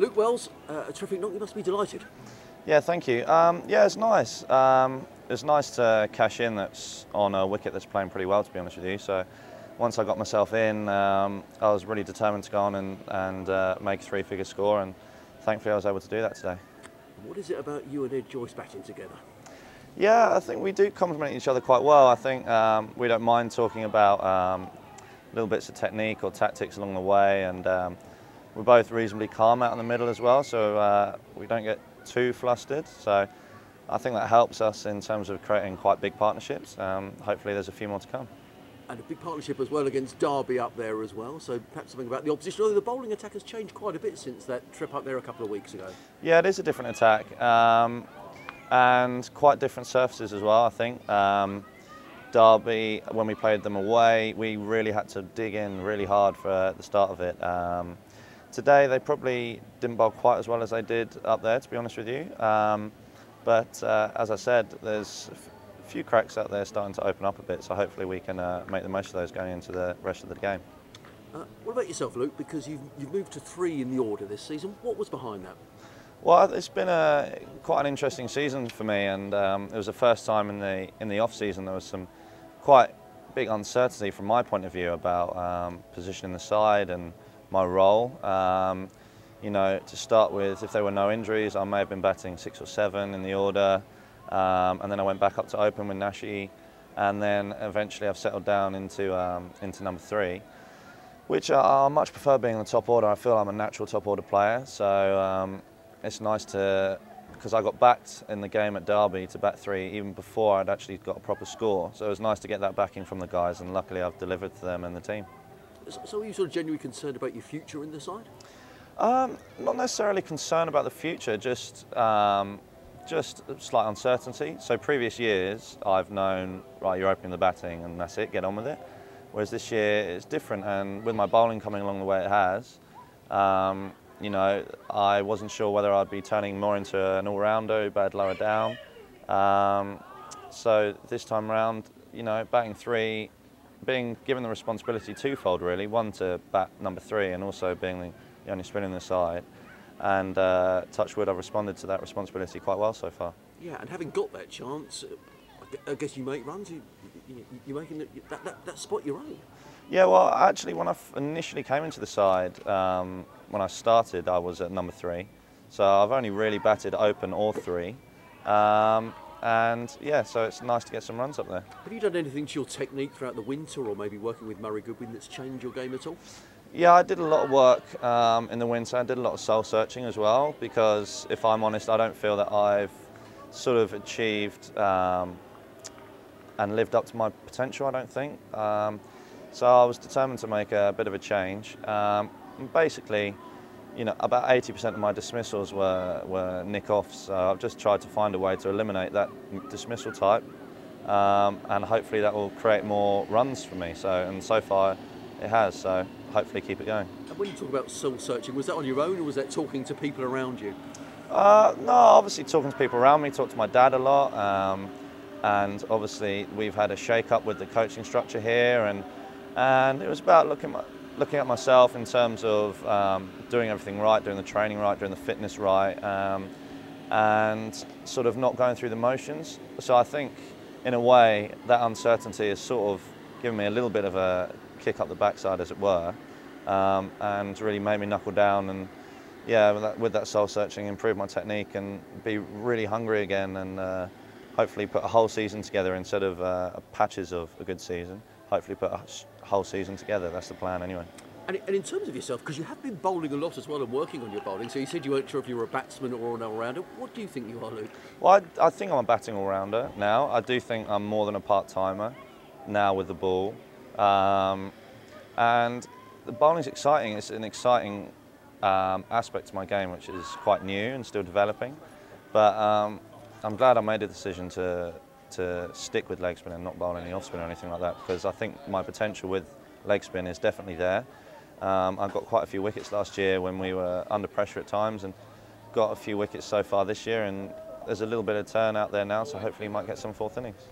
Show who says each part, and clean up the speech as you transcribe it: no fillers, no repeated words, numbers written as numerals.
Speaker 1: Luke Wells, a terrific knock. You must be delighted.
Speaker 2: Yeah, thank you. Yeah, it's nice. It's nice to cash in that's on a wicket that's playing pretty well, to be honest with you. So once I got myself in, I was really determined to go on and make a three-figure score, and thankfully I was able to do that today.
Speaker 1: What is it about you and Ed Joyce batting together?
Speaker 2: Yeah, I think we do complement each other quite well. I think we don't mind talking about little bits of technique or tactics along the way, and we're both reasonably calm out in the middle as well, so we don't get too flustered. So I think that helps us in terms of creating quite big partnerships. Hopefully there's a few more to come.
Speaker 1: And a big partnership as well against Derby up there as well, so perhaps something about the opposition. Although the bowling attack has changed quite a bit since that trip up there a couple of weeks ago.
Speaker 2: Yeah, it is a different attack, and quite different surfaces as well, I think. Derby, when we played them away, we really had to dig in really hard for the start of it. Today they probably didn't bowl quite as well as they did up there, to be honest with you. But as I said, there's a few cracks out there starting to open up a bit, so hopefully we can make the most of those going into the rest of the game.
Speaker 1: What about yourself, Luke? Because you've moved to 3 in the order this season. What was behind that?
Speaker 2: Well, it's been quite an interesting season for me, and it was the first time in the off season there was some quite big uncertainty from my point of view about positioning the side and my role. You know, to start with, if there were no injuries, I may have been batting 6 or 7 in the order, and then I went back up to open with Nashi, and then eventually I've settled down into number 3, which I much prefer being in the top order. I feel I'm a natural top order player, so it's nice to, because I got backed in the game at Derby to bat 3 even before I'd actually got a proper score. So it was nice to get that backing from the guys, and luckily I've delivered to them and the team.
Speaker 1: So are you sort of genuinely concerned about your future in the side?
Speaker 2: Not necessarily concerned about the future, just slight uncertainty. So previous years I've known, right, you're opening the batting and that's it, get on with it. Whereas this year it's different, and with my bowling coming along the way it has, you know, I wasn't sure whether I'd be turning more into an all-rounder who batted lower down. So this time round, you know, batting 3, being given the responsibility twofold really, one to bat number 3 and also being the only spinner in the side. And touch wood, I've responded to that responsibility quite well so far. Yeah,
Speaker 1: and having got that chance, I guess you make runs, you're making that spot your own.
Speaker 2: Yeah, well, actually, when I initially came into the side, when I started, I was at number 3. So I've only really batted open or 3. And yeah, so it's nice to get some runs up there.
Speaker 1: Have you done anything to your technique throughout the winter, or maybe working with Murray Goodwin, that's changed your game at all?
Speaker 2: Yeah, I did a lot of work in the winter. I did a lot of soul searching as well, because if I'm honest, I don't feel that I've sort of achieved and lived up to my potential, I don't think. So I was determined to make a bit of a change. Basically, you know, about 80% of my dismissals were nick-offs. So I've just tried to find a way to eliminate that dismissal type, and hopefully that will create more runs for me. And so far it has, so hopefully keep it going.
Speaker 1: And when you talk about soul searching, was that on your own, or was that talking to people around you?
Speaker 2: No, obviously talking to people around me, talked to my dad a lot, and obviously we've had a shake-up with the coaching structure here, and it was about looking at myself in terms of doing everything right, doing the training right, doing the fitness right, and sort of not going through the motions. So I think, in a way, that uncertainty has sort of given me a little bit of a kick up the backside, as it were, and really made me knuckle down and, yeah, with that soul searching, improve my technique and be really hungry again, and hopefully put a whole season together instead of patches of a good season. Hopefully put a whole season together. That's the plan anyway.
Speaker 1: And in terms of yourself, because you have been bowling a lot as well and working on your bowling, so you said you weren't sure if you were a batsman or an all-rounder. What do you think you are, Luke?
Speaker 2: Well, I think I'm a batting all-rounder now. I do think I'm more than a part-timer now with the ball. And the bowling's exciting. It's an exciting aspect to my game, which is quite new and still developing. But I'm glad I made a decision to stick with leg spin and not bowl any off spin or anything like that, because I think my potential with leg spin is definitely there. I got quite a few wickets last year when we were under pressure at times, and got a few wickets so far this year, and there's a little bit of turn out there now, so hopefully you might get some fourth innings.